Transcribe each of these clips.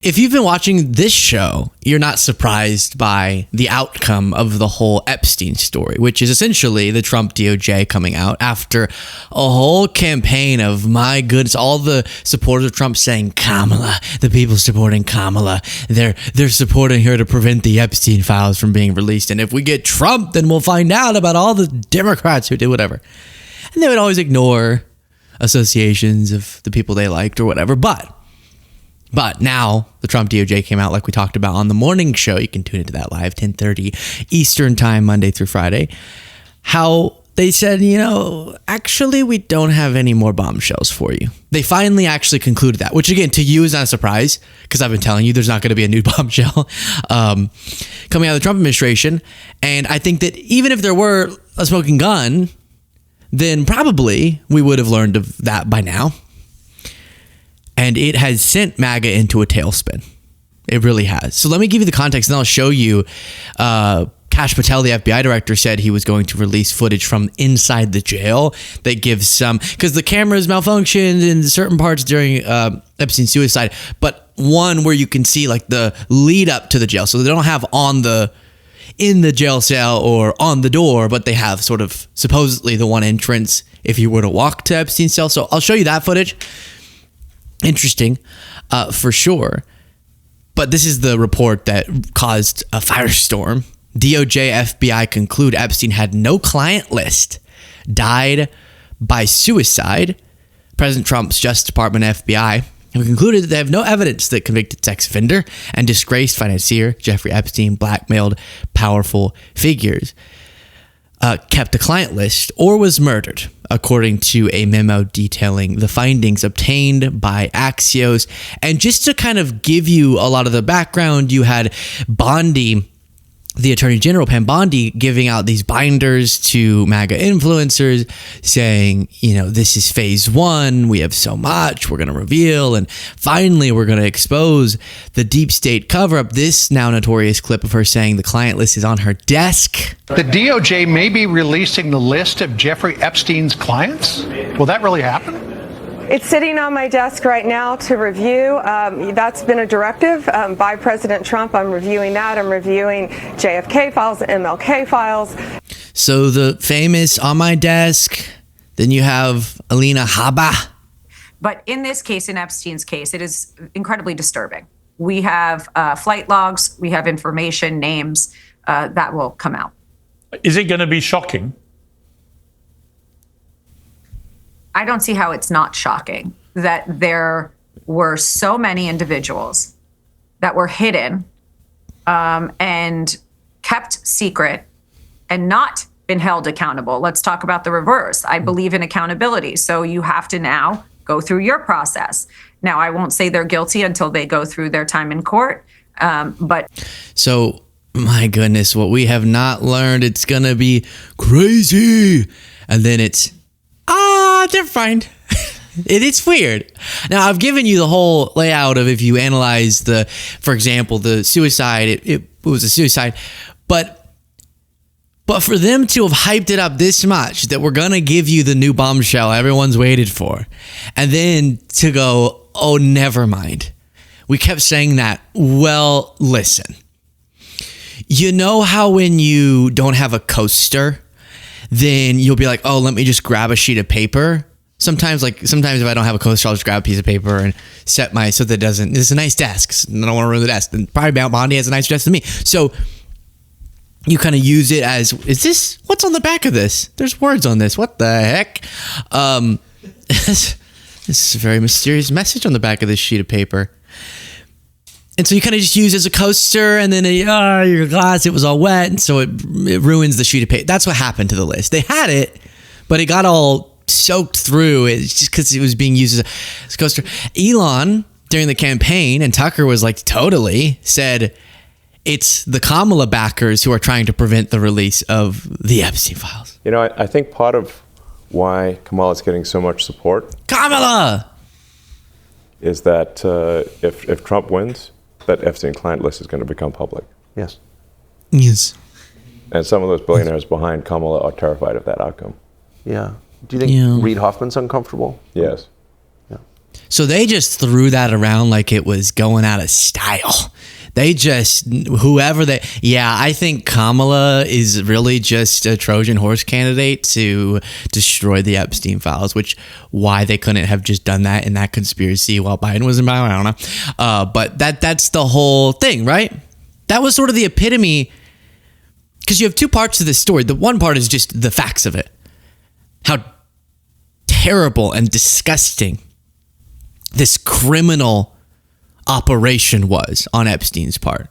If you've been watching this show, you're not surprised by the outcome of the whole Epstein story, which is essentially the Trump DOJ coming out after a whole campaign of, my goodness, all the supporters of Trump saying, Kamala, the people supporting Kamala, they're supporting her to prevent the Epstein files from being released. And if we get Trump, then we'll find out about all the Democrats who did whatever. And they would always ignore associations of the people they liked or whatever. But now the Trump DOJ came out, like we talked about on the morning show. You can tune into that live, 10:30 Eastern time, Monday through Friday. How they said, actually, we don't have any more bombshells for you. They finally actually concluded that, which again, to you is not a surprise, because I've been telling you there's not going to be a new bombshell coming out of the Trump administration. And I think that even if there were a smoking gun, then probably we would have learned of that by now. And it has sent MAGA into a tailspin. It really has. So let me give you the context, and I'll show you. Kash Patel, the FBI director, said he was going to release footage from inside the jail that gives some, because the cameras malfunctioned in certain parts during Epstein's suicide, but one where you can see like the lead up to the jail. So they don't have in the jail cell or on the door, but they have sort of supposedly the one entrance if you were to walk to Epstein's cell. So I'll show you that footage. Interesting, for sure. But this is the report that caused a firestorm. DOJ, FBI conclude Epstein had no client list, died by suicide. President Trump's Justice Department, FBI, have concluded that they have no evidence that convicted sex offender and disgraced financier Jeffrey Epstein blackmailed powerful figures, kept a client list, or was murdered, according to a memo detailing the findings obtained by Axios. And just to kind of give you a lot of the background, you had Bondi, the Attorney General, Pam Bondi, giving out these binders to MAGA influencers saying, this is phase one. We have so much we're going to reveal. And finally, we're going to expose the deep state cover up. This now notorious clip of her saying the client list is on her desk. The DOJ may be releasing the list of Jeffrey Epstein's clients. Will that really happen? It's sitting on my desk right now to review. That's been a directive by President Trump. I'm reviewing that. I'm reviewing JFK files, MLK files. So the famous on my desk, then you have Alina Habba. But in this case, in Epstein's case, it is incredibly disturbing. We have flight logs, we have information, names that will come out. Is it going to be shocking? I don't see how it's not shocking that there were so many individuals that were hidden and kept secret and not been held accountable. Let's talk about the reverse. I believe in accountability. So you have to now go through your process. Now, I won't say they're guilty until they go through their time in court. So, my goodness, what we have not learned, it's going to be crazy. And then it's, they're fine. It's weird. Now, I've given you the whole layout of if you analyze for example, the suicide, it was a suicide. But for them to have hyped it up this much that we're going to give you the new bombshell everyone's waited for, and then to go, oh, never mind. We kept saying that. Well, listen. You know how when you don't have a coaster, then you'll be like, oh, let me just grab a sheet of paper. Sometimes if I don't have a coaster, I'll just grab a piece of paper and set so that it's a nice desk. I don't want to ruin the desk. And probably Bondi has a nicer desk than me. So you kind of use it as, what's on the back of this? There's words on this. What the heck? This is a very mysterious message on the back of this sheet of paper. And so you kind of just use it as a coaster, and then your glass, it was all wet, and so it ruins the sheet of paper. That's what happened to the list. They had it, but it got all soaked through. It's just because it was being used as a coaster. Elon, during the campaign, and Tucker was like, totally, said it's the Kamala backers who are trying to prevent the release of the Epstein files. I think part of why Kamala's getting so much support, Kamala, is that if Trump wins, that Epstein client list is going to become public. Yes. And some of those billionaires behind Kamala are terrified of that outcome. Yeah. Do you think Reid Hoffman's uncomfortable? Yes. Yeah. So they just threw that around like it was going out of style. They just, I think Kamala is really just a Trojan horse candidate to destroy the Epstein files, why they couldn't have just done that in that conspiracy while Biden was in power, I don't know. But that's the whole thing, right? That was sort of the epitome, because you have two parts to this story. The one part is just the facts of it. How terrible and disgusting this criminal operation was on Epstein's part.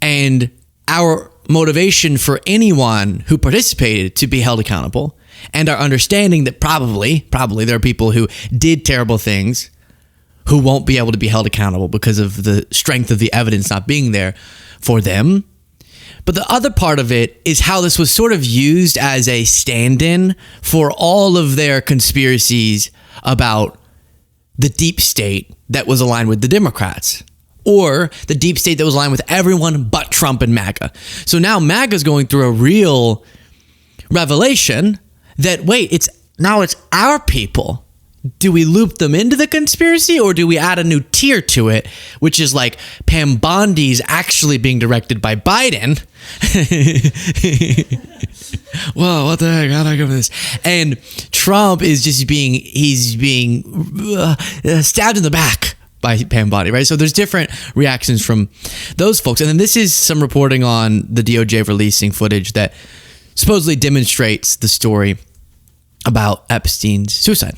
And our motivation for anyone who participated to be held accountable, and our understanding that probably there are people who did terrible things who won't be able to be held accountable because of the strength of the evidence not being there for them. But the other part of it is how this was sort of used as a stand-in for all of their conspiracies about the deep state that was aligned with the Democrats, or the deep state that was aligned with everyone but Trump and MAGA. So now MAGA's going through a real revelation that, wait, it's our people. Do we loop them into the conspiracy, or do we add a new tier to it, which is like Pam Bondi's actually being directed by Biden? Whoa, what the heck? How do I go for this? And Trump is just being stabbed in the back by Pam Bondi, right? So there's different reactions from those folks. And then this is some reporting on the DOJ releasing footage that supposedly demonstrates the story about Epstein's suicide.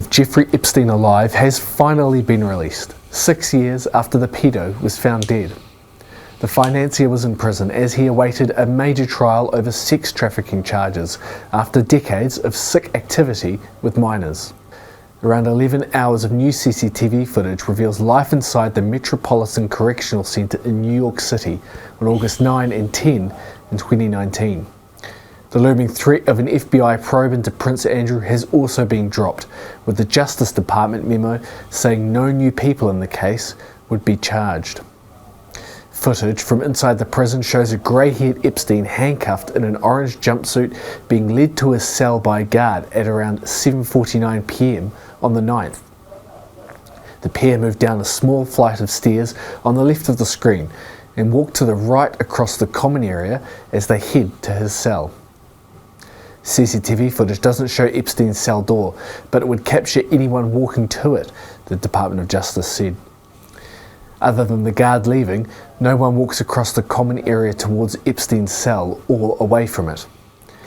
Jeffrey Epstein alive has finally been released, 6 years after the pedo was found dead. The financier was in prison as he awaited a major trial over sex trafficking charges after decades of sick activity with minors. Around 11 hours of new CCTV footage reveals life inside the Metropolitan Correctional Center in New York City on August 9 and 10 in 2019. The looming threat of an FBI probe into Prince Andrew has also been dropped, with the Justice Department memo saying no new people in the case would be charged. Footage from inside the prison shows a grey-haired Epstein handcuffed in an orange jumpsuit being led to his cell by a guard at around 7:49 p.m. on the 9th. The pair moved down a small flight of stairs on the left of the screen and walked to the right across the common area as they head to his cell. CCTV footage doesn't show Epstein's cell door, but it would capture anyone walking to it, the Department of Justice said. Other than the guard leaving, no one walks across the common area towards Epstein's cell or away from it.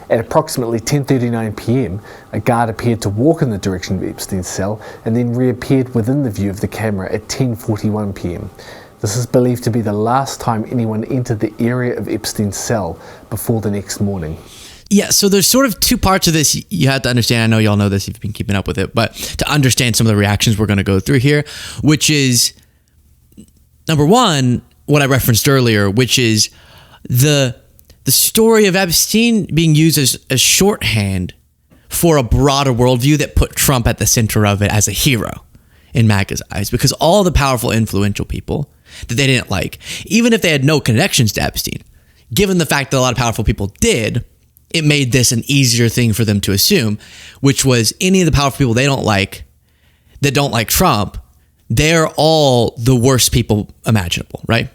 At approximately 10:39 p.m, a guard appeared to walk in the direction of Epstein's cell and then reappeared within the view of the camera at 10:41 p.m. This is believed to be the last time anyone entered the area of Epstein's cell before the next morning. Yeah, so there's sort of two parts of this you have to understand. I know y'all know this if you've been keeping up with it, but to understand some of the reactions we're going to go through here, which is, number one, what I referenced earlier, which is the story of Epstein being used as shorthand for a broader worldview that put Trump at the center of it as a hero in MAGA's eyes, because all the powerful, influential people that they didn't like, even if they had no connections to Epstein, given the fact that a lot of powerful people did, it made this an easier thing for them to assume, which was any of the powerful people they don't like, that don't like Trump, they're all the worst people imaginable, right?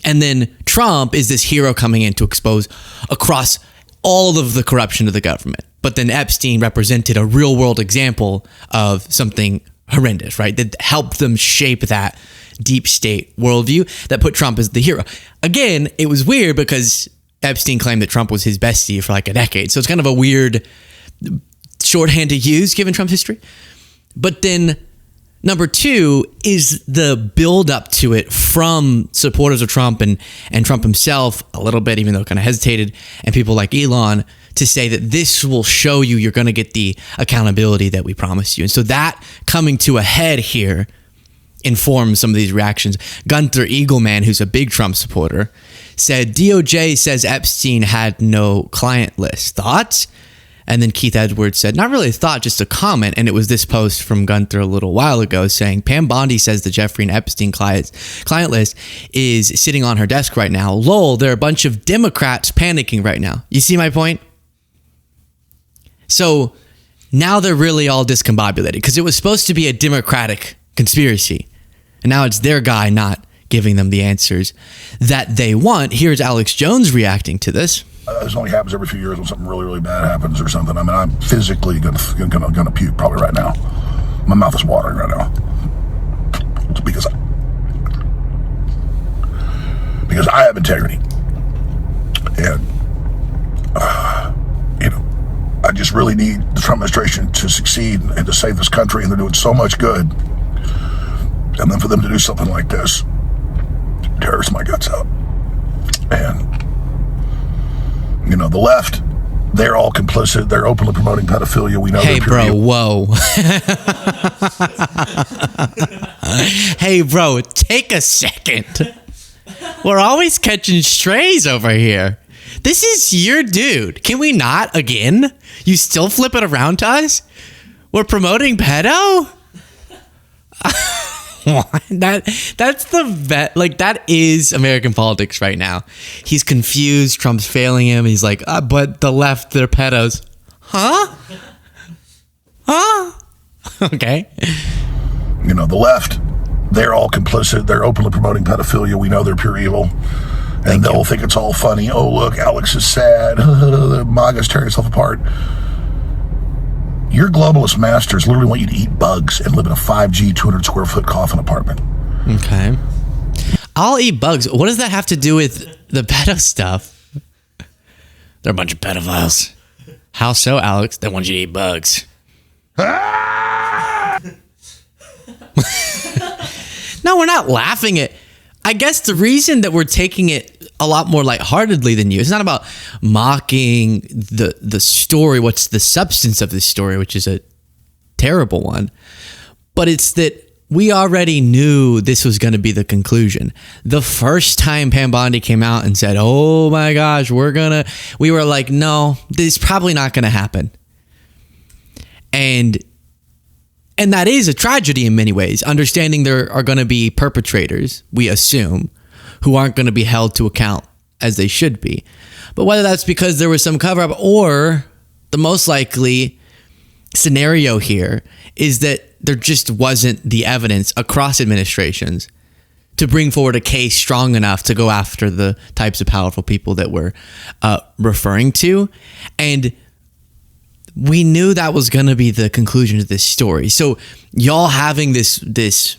And then Trump is this hero coming in to expose across all of the corruption of the government. But then Epstein represented a real world example of something horrendous, right? That helped them shape that deep state worldview that put Trump as the hero. Again, it was weird because Epstein claimed that Trump was his bestie for like a decade. So it's kind of a weird shorthand to use given Trump's history. But then number two is the build up to it from supporters of Trump and Trump himself a little bit, even though kind of hesitated, and people like Elon, to say that this will show you you're going to get the accountability that we promised you. And so that coming to a head here informs some of these reactions. Gunther Eagleman, who's a big Trump supporter, said DOJ says Epstein had no client list. Thoughts? And then Keith Edwards said, not really a thought, just a comment. And it was this post from Gunther a little while ago saying, Pam Bondi says the Jeffrey and Epstein client list is sitting on her desk right now. Lol, there are a bunch of Democrats panicking right now. You see my point? So now they're really all discombobulated because it was supposed to be a Democratic conspiracy. And now it's their guy not giving them the answers that they want. Here's Alex Jones reacting to this. This only happens every few years when something really, really bad happens or something. I mean, I'm physically gonna puke probably right now. My mouth is watering right now. It's because I have integrity. And, I just really need the Trump administration to succeed and to save this country, and they're doing so much good. And then for them to do something like this tears my guts out. And, the left, they're all complicit. They're openly promoting pedophilia. We know. Hey, bro, whoa. Hey, bro, take a second. We're always catching strays over here. This is your dude. Can we not again? You still flip it around to us? We're promoting pedo? That's the vet. Like, that is American politics right now. He's confused. Trump's failing him. He's like, but the left, they're pedos. Huh? Okay. The left, they're all complicit. They're openly promoting pedophilia. We know they're pure evil. And they'll think it's all funny. Oh, look, Alex is sad. MAGA's tearing itself apart. Your globalist masters literally want you to eat bugs and live in a 5G, 200 square foot coffin apartment. Okay. I'll eat bugs. What does that have to do with the pedo stuff? They're a bunch of pedophiles. How so, Alex? They want you to eat bugs. No, we're not laughing at. I guess the reason that we're taking it a lot more lightheartedly than you, it's not about mocking the story, what's the substance of this story, which is a terrible one, but it's that we already knew this was going to be the conclusion. The first time Pam Bondi came out and said, oh my gosh, we were like, no, this is probably not going to happen. And that is a tragedy in many ways, understanding there are going to be perpetrators, we assume, who aren't going to be held to account as they should be. But whether that's because there was some cover-up or the most likely scenario here is that there just wasn't the evidence across administrations to bring forward a case strong enough to go after the types of powerful people that we're referring to. And we knew that was going to be the conclusion of this story. So y'all having this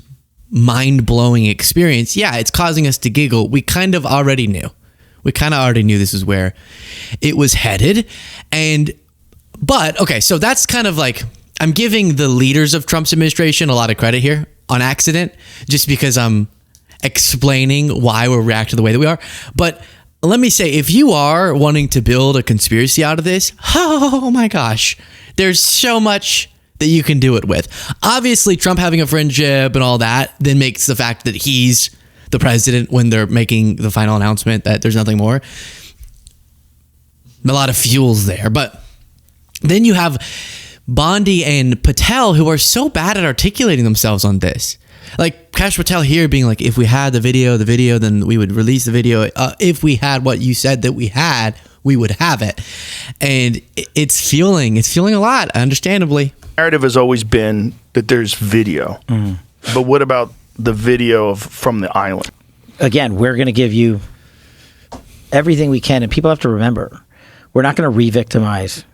mind-blowing experience, yeah, it's causing us to giggle. We kind of already knew. This is where it was headed. But okay, so that's kind of like, I'm giving the leaders of Trump's administration a lot of credit here on accident, just because I'm explaining why we're reacting the way that we are. But let me say, if you are wanting to build a conspiracy out of this, oh my gosh, there's so much that you can do it with. Obviously, Trump having a friendship and all that then makes the fact that he's the president when they're making the final announcement that there's nothing more. A lot of fuels there. But then you have Bondi and Patel, who are so bad at articulating themselves on this. Like Kash Patel here being like, if we had the video, then we would release the video. If we had what you said that we had, we would have it. And it's fueling a lot, understandably. Narrative has always been that there's video. But what about the video from the island? Again, we're going to give you everything we can. And people have to remember, we're not going to re-victimize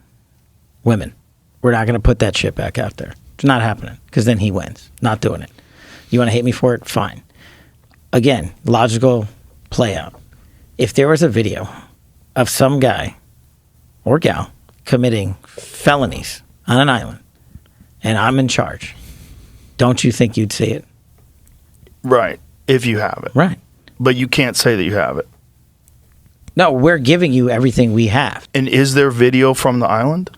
women. We're not going to put that shit back out there. It's not happening, because then he wins. Not doing it. You want to hate me for it? Fine. Again, logical play out. If there was a video of some guy or gal committing felonies on an island and I'm in charge, don't you think you'd see it? Right. If you have it. Right. But you can't say that you have it. No, we're giving you everything we have. And is there video from the island?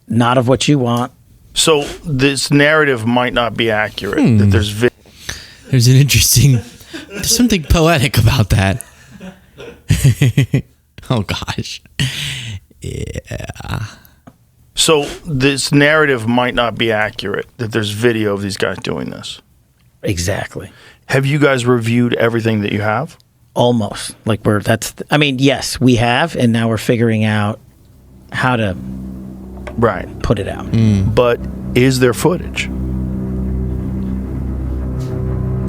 Not of what you want. So this narrative might not be accurate. That there's There's there's something poetic about that. Oh gosh. Yeah. So this narrative might not be accurate, that there's video of these guys doing this. Exactly. Have you guys reviewed everything that you have? Almost. Yes, we have, and now we're figuring out how to Right. put it out. But is there footage?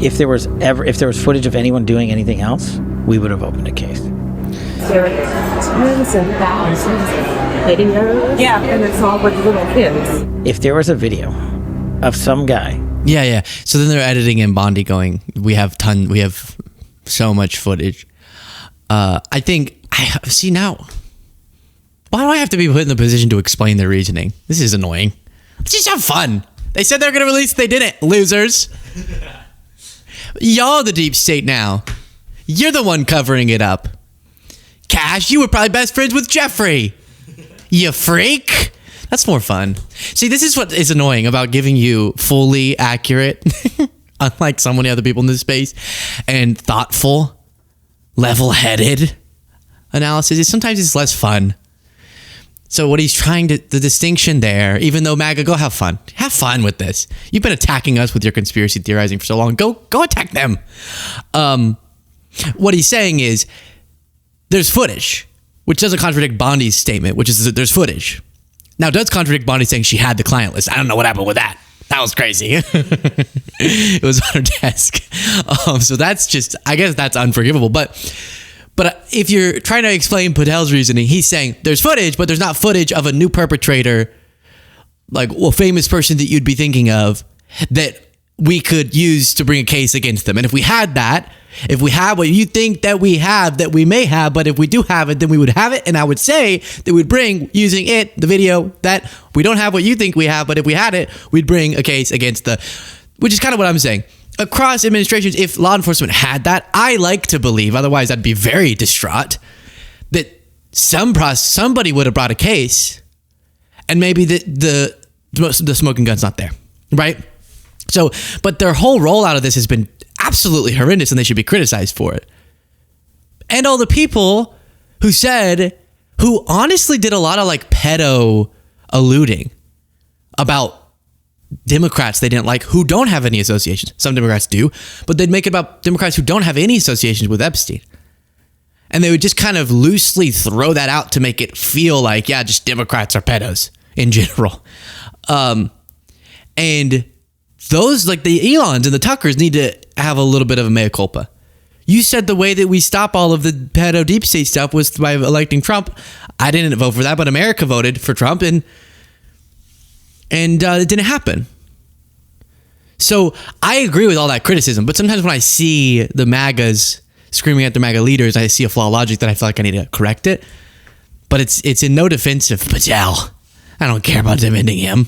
If there was footage of anyone doing anything else, we would have opened a case. There are tens and thousands of videos. Yeah, and it's all with little kids. If there was a video of some guy, Yeah. So then they're editing in Bondi going, we have so much footage. I think, see now, why do I have to be put in the position to explain their reasoning? This is annoying. Let's just have fun. They said they're going to release, they didn't, losers. Y'all the deep state now. You're the one covering it up. Cash, you were probably best friends with Jeffrey. You freak. That's more fun. See, this is what is annoying about giving you fully accurate, unlike so many other people in this space, and thoughtful, level-headed analysis. Is sometimes it's less fun. So what he's trying to, the distinction there, even though MAGA, go have fun. Have fun with this. You've been attacking us with your conspiracy theorizing for so long. Go attack them. What he's saying is there's footage, which doesn't contradict Bondi's statement, which is that there's footage. Now, it does contradict Bondi saying she had the client list. I don't know what happened with that. That was crazy. It was on her desk. So that's just, I guess that's unforgivable. But if you're trying to explain Patel's reasoning, he's saying there's footage, but there's not footage of a new perpetrator, like a famous person that you'd be thinking of that we could use to bring a case against them. And if we had that, if we have what you think that we have, that we may have, but if we do have it, then we would have it. And I would say that we'd bring, using it, the video, that we don't have what you think we have, but if we had it, we'd bring a case against which is kind of what I'm saying. Across administrations, if law enforcement had that, I like to believe, otherwise I'd be very distraught, that somebody would have brought a case, and maybe the smoking gun's not there, right? So, but their whole rollout of this has been absolutely horrendous, and they should be criticized for it. And all the people who honestly did a lot of like pedo alluding about Democrats they didn't like who don't have any associations. Some Democrats do, but they'd make it about Democrats who don't have any associations with Epstein. And they would just kind of loosely throw that out to make it feel like, yeah, just Democrats are pedos in general. And those, like the Elons and the Tuckers, need to have a little bit of a mea culpa. You said the way that we stop all of the pedo deep state stuff was by electing Trump. I didn't vote for that, but America voted for Trump, and it didn't happen. So I agree with all that criticism, but sometimes when I see the MAGAs screaming at the MAGA leaders, I see a flaw of logic that I feel like I need to correct it. But it's in no defense of Patel. I don't care about defending him.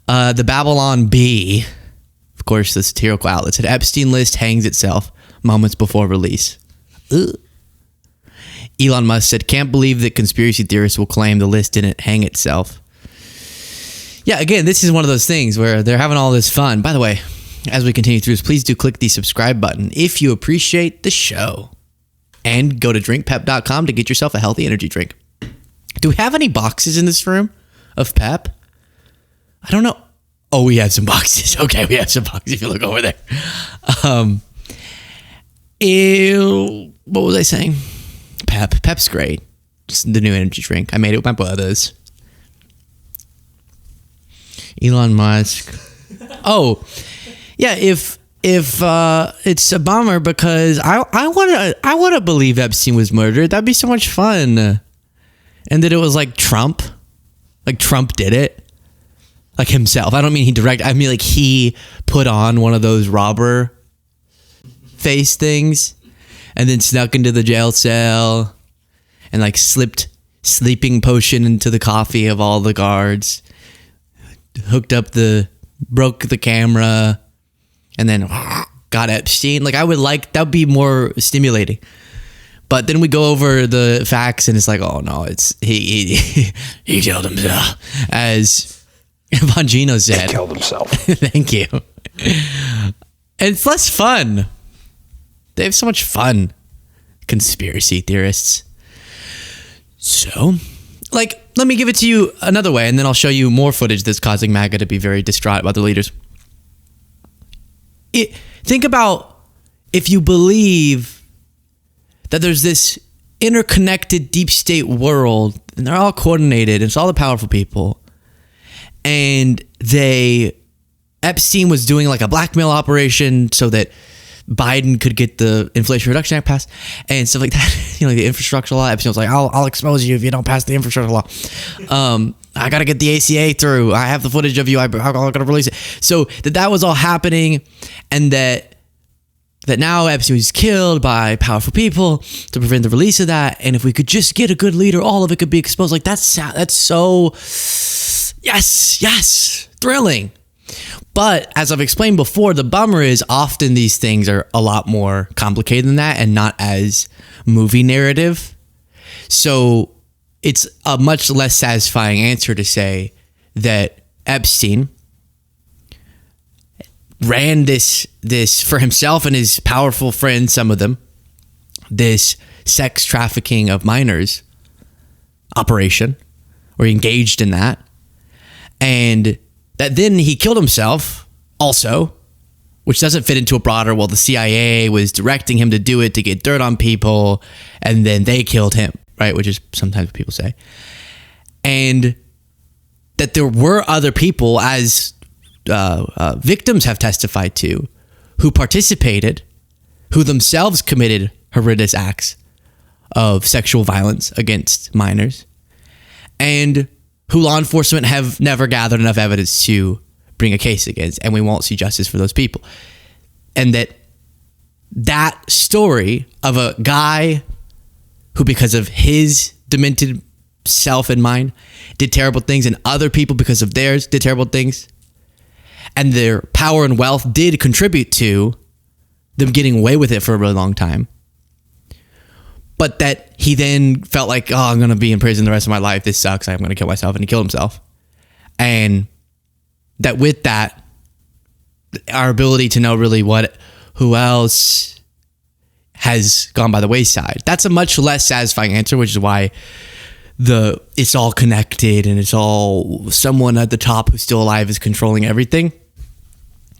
The Babylon Bee, of course, the satirical outlet, said Epstein list hangs itself moments before release. Ugh. Elon Musk said, can't believe that conspiracy theorists will claim the list didn't hang itself. Yeah, again, this is one of those things where they're having all this fun. By the way, as we continue through this, please do click the subscribe button if you appreciate the show. And go to drinkpep.com to get yourself a healthy energy drink. Do we have any boxes in this room of Pep? I don't know. Oh, we have some boxes. Okay, we have some boxes if you look over there. What was I saying? Pep's great. Just the new energy drink. I made it with my brothers. Elon Musk. Oh, yeah. If it's a bummer because I want to believe Epstein was murdered. That'd be so much fun, and that it was like Trump did it, like himself. I don't mean he directed. I mean like he put on one of those robber face things, and then snuck into the jail cell, and like slipped sleeping potion into the coffee of all the guards. Broke the camera, and then got Epstein. Like that'd be more stimulating. But then we go over the facts, and it's like, oh no, it's he killed himself, as Bongino said. He killed himself. Thank you. And it's less fun. They have so much fun, conspiracy theorists. So, like, let me give it to you another way, and then I'll show you more footage that's causing MAGA to be very distraught about the leaders. Think about if you believe that there's this interconnected deep state world, and they're all coordinated. It's all the powerful people. And Epstein was doing like a blackmail operation so that Biden could get the Inflation Reduction Act passed and stuff like that. You know, the infrastructure law. Epstein was like, I'll expose you if you don't pass the infrastructure law. I got to get the ACA through. I have the footage of you. I'm going to release it. So that was all happening, and that now Epstein was killed by powerful people to prevent the release of that. And if we could just get a good leader, all of it could be exposed. Like that's so, yes, thrilling. But as I've explained before, the bummer is often these things are a lot more complicated than that and not as movie narrative. So it's a much less satisfying answer to say that Epstein ran this for himself and his powerful friends, some of them, this sex trafficking of minors operation, or engaged in that, and that then he killed himself also, which doesn't fit into a broader, well, the CIA was directing him to do it to get dirt on people, and then they killed him, right? Which is sometimes what people say. And that there were other people, as victims have testified to, who participated, who themselves committed horrendous acts of sexual violence against minors, and who law enforcement have never gathered enough evidence to bring a case against, and we won't see justice for those people. And that story of a guy who, because of his demented self and mind, did terrible things, and other people, because of theirs, did terrible things, and their power and wealth did contribute to them getting away with it for a really long time. But that he then felt like, oh, I'm going to be in prison the rest of my life. This sucks. I'm going to kill myself. And he killed himself. And that with that, our ability to know really who else has gone by the wayside. That's a much less satisfying answer, which is why it's all connected and it's all someone at the top who's still alive is controlling everything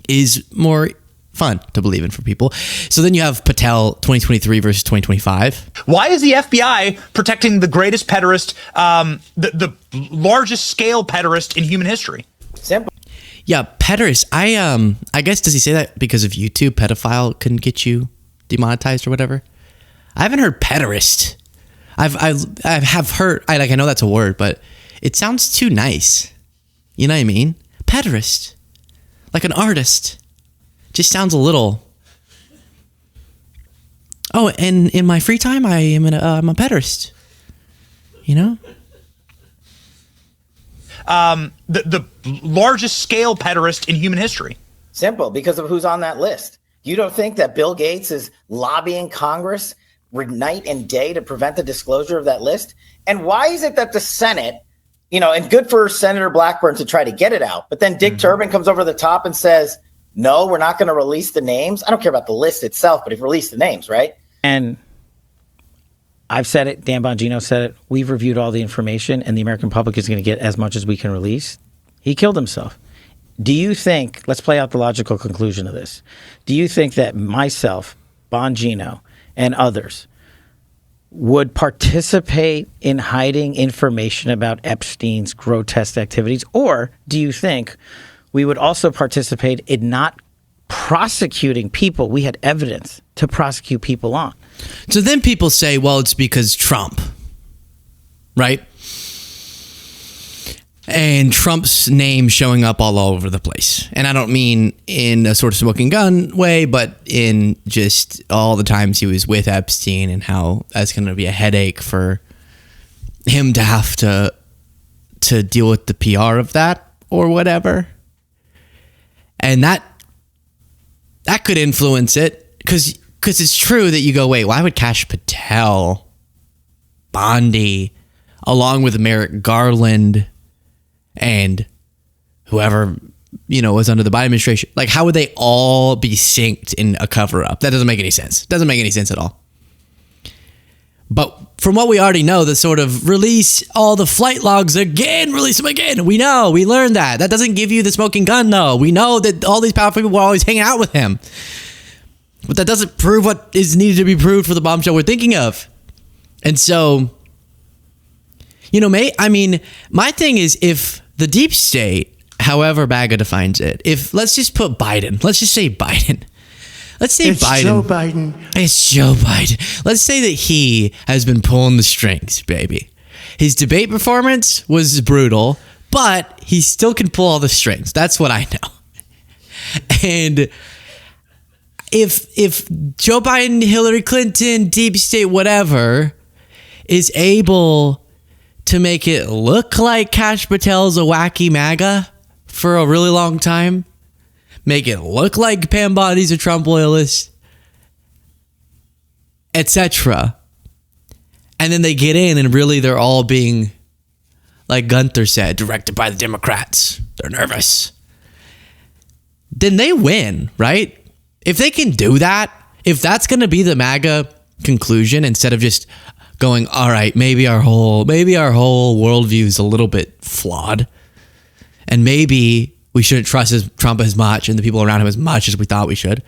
is more fun to believe in for people. So then you have Patel 2023 versus 2025. Why is the FBI protecting the greatest pederast, the largest scale pederast in human history? Simple. Yeah, pederast. I guess, does he say that because of YouTube? Pedophile can get you demonetized or whatever. I haven't heard pederast. I have heard. I know that's a word, but it sounds too nice. You know what I mean? Pederast, like an artist. Just sounds a little. Oh, and in my free time, I'm a pederast. You know? The largest scale pederast in human history. Simple, because of who's on that list. You don't think that Bill Gates is lobbying Congress night and day to prevent the disclosure of that list? And why is it that the Senate, and good for Senator Blackburn to try to get it out, but then Dick Durbin comes over the top and says, no, we're not going to release the names. I don't care about the list itself, but if release the names, right? And I've said it. Dan Bongino said it. We've reviewed all the information, and the American public is going to get as much as we can release. He killed himself. Do you think, let's play out the logical conclusion of this. Do you think that myself, Bongino, and others would participate in hiding information about Epstein's grotesque activities? Or do you think we would also participate in not prosecuting people we had evidence to prosecute people on? So then people say, well, it's because Trump, right? And Trump's name showing up all over the place. And I don't mean in a sort of smoking gun way, but in just all the times he was with Epstein and how that's going to be a headache for him to have to deal with the PR of that or whatever. And that could influence it because it's true that you go, wait, why would Kash Patel, Bondi, along with Merrick Garland and whoever, was under the Biden administration, like how would they all be synced in a cover-up? That doesn't make any sense. Doesn't make any sense at all. But from what we already know, the sort of release all the flight logs again, release them again. We learned that. That doesn't give you the smoking gun, though. We know that all these powerful people were always hanging out with him. But that doesn't prove what is needed to be proved for the bombshell we're thinking of. And so, my thing is, if the deep state, however MAGA defines it, let's just put Biden. Let's just say Biden. Let's say it's Biden. Joe Biden. It's Joe Biden. Let's say that he has been pulling the strings, baby. His debate performance was brutal, but he still can pull all the strings. That's what I know. And if Joe Biden, Hillary Clinton, deep state, whatever, is able to make it look like Kash Patel's a wacky MAGA for a really long time, make it look like Pam Body's a Trump loyalist, etc., and then they get in and really they're all being, like Gunther said, directed by the Democrats. They're nervous. Then they win, right? If they can do that, if that's going to be the MAGA conclusion, instead of just going, all right, maybe our whole worldview is a little bit flawed, and maybe we shouldn't trust Trump as much and the people around him as much as we thought we should.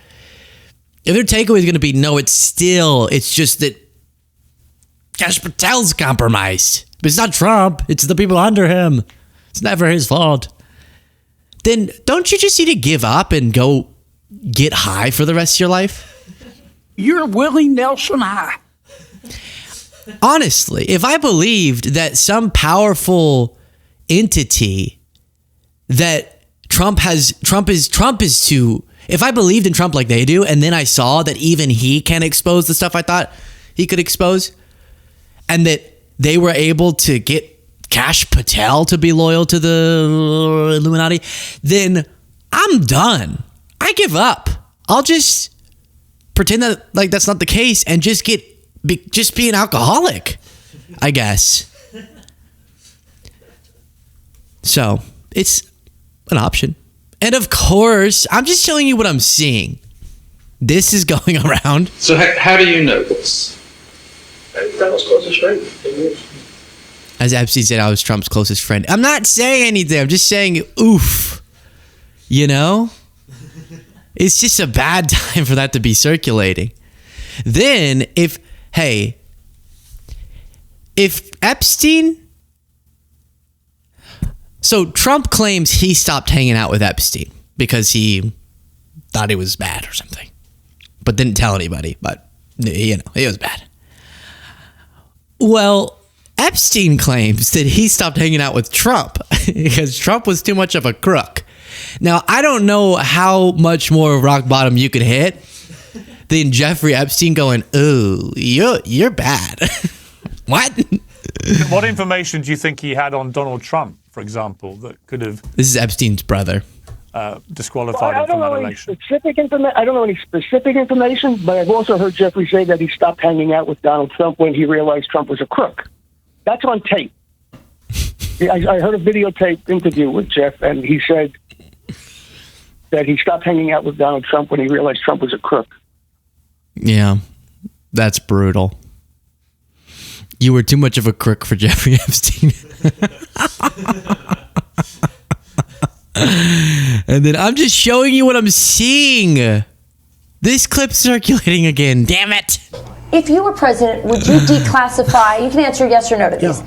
If their takeaway is going to be, no, it's just that Kash Patel's compromised. But it's not Trump. It's the people under him. It's never his fault. Then don't you just need to give up and go get high for the rest of your life? You're Willie Nelson high. Honestly, if I believed that some powerful entity that if I believed in Trump like they do, and then I saw that even he can expose the stuff I thought he could expose, and that they were able to get Kash Patel to be loyal to the Illuminati, then I'm done. I give up. I'll just pretend that like that's not the case and just be an alcoholic, I guess. So it's an option. And of course, I'm just showing you what I'm seeing. This is going around. So how do you know this? Trump's closest friend. As Epstein said, I was Trump's closest friend. I'm not saying anything. I'm just saying, oof. You know? It's just a bad time for that to be circulating. Then, if Epstein... So Trump claims he stopped hanging out with Epstein because he thought he was bad or something, but didn't tell anybody. But he was bad. Well, Epstein claims that he stopped hanging out with Trump because Trump was too much of a crook. Now, I don't know how much more rock bottom you could hit than Jeffrey Epstein going, "Ooh, you're bad." What? What information do you think he had on Donald Trump, for example, that could have... This is Epstein's brother. Disqualified him from that election? I don't know any specific information, but I've also heard Jeffrey say that he stopped hanging out with Donald Trump when he realized Trump was a crook. That's on tape. I heard a videotape interview with Jeff, and he said that he stopped hanging out with Donald Trump when he realized Trump was a crook. Yeah, that's brutal. You were too much of a crook for Jeffrey Epstein. And then I'm just showing you what I'm seeing. This clip's circulating again. Damn it. If you were president, would you declassify, you can answer yes or no to these.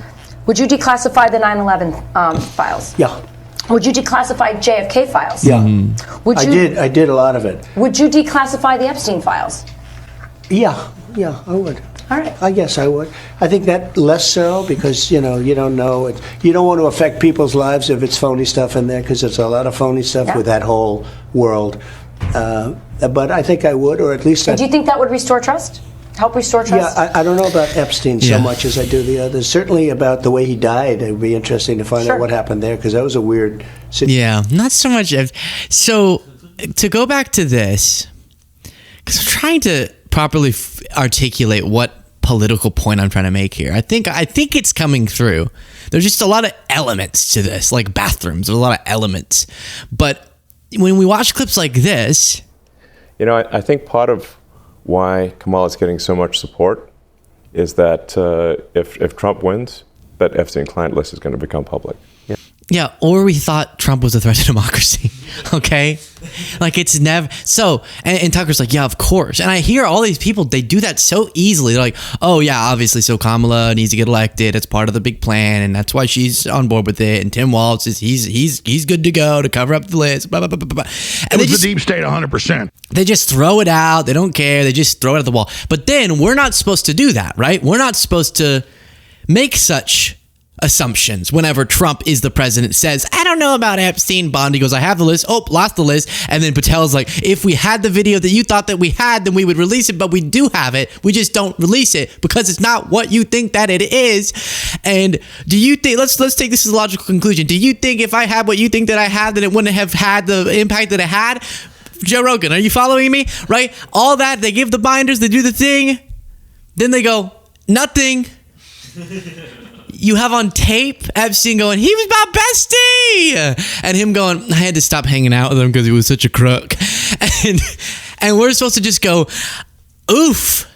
Would you declassify the 9/11 files? Yeah. Would you declassify JFK files? Yeah. Would you, I did a lot of it. Would you declassify the Epstein files? Yeah, I would. All right. I guess I would. I think that less so because, you don't know. You don't want to affect people's lives if it's phony stuff in there because there's a lot of phony stuff with that whole world. But I think I would, or at least do you think that would restore trust? Help restore trust? Yeah, I don't know about Epstein so much as I do the others. Certainly about the way he died. It would be interesting to find out what happened there because that was a weird situation. Yeah, not so much. So to go back to this, because I'm trying to properly articulate what political point I'm trying to make here. I think it's coming through. There's just a lot of elements to this, like bathrooms. There's a lot of elements. But when we watch clips like this... I think part of why Kamala is getting so much support is that if Trump wins, that Epstein client list is going to become public. Yeah, or we thought Trump was a threat to democracy. Okay? Like, it's never... So, and Tucker's like, yeah, of course. And I hear all these people, they do that so easily. They're like, oh, yeah, obviously, so Kamala needs to get elected. It's part of the big plan, and that's why she's on board with it. And Tim Walz, he's good to go to cover up the list, blah, blah, blah, blah, blah. And it was the deep state 100%. They just throw it out. They don't care. They just throw it at the wall. But then we're not supposed to do that, right? We're not supposed to make such assumptions whenever Trump is the president, says, I don't know about Epstein. Bondi goes, I have the list. Oh, lost the list. And then Patel's like, if we had the video that you thought that we had, then we would release it, but we do have it. We just don't release it because it's not what you think that it is. And do you think, let's take this as a logical conclusion. Do you think if I had what you think that I had, then it wouldn't have had the impact that it had? Joe Rogan, are you following me? Right? All that, they give the binders, they do the thing. Then they go, nothing. You have on tape Epstein going, he was my bestie, and him going, I had to stop hanging out with him because he was such a crook. And we're supposed to just go, oof,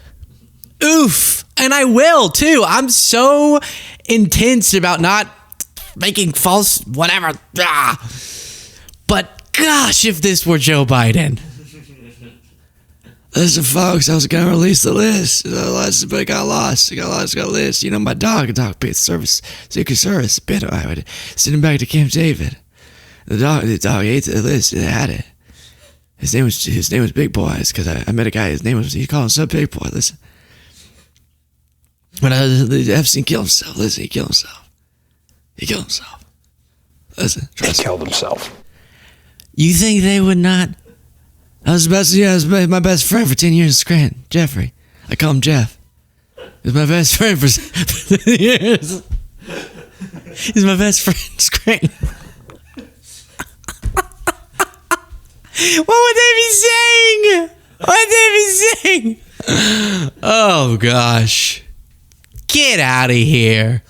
and I will too. I'm so intense about not making false whatever. But gosh, if this were Joe Biden. Listen, folks, I was going to release the list. But it got lost. It got lost. Got a list. You know, my dog paid Secret Service bit. I would send him back to Camp David. The dog ate the list. It had it. His name was Big Boy. Because I met a guy. He called himself Big Boy. Listen. When Epstein killed himself. Listen, he killed himself. Listen. He killed himself. You think they would not? I was my best friend for 10 years in Scranton, Jeffrey. I call him Jeff. He's my best friend for 10 years. He's my best friend in Scranton. What would they be saying? Oh, gosh. Get out of here.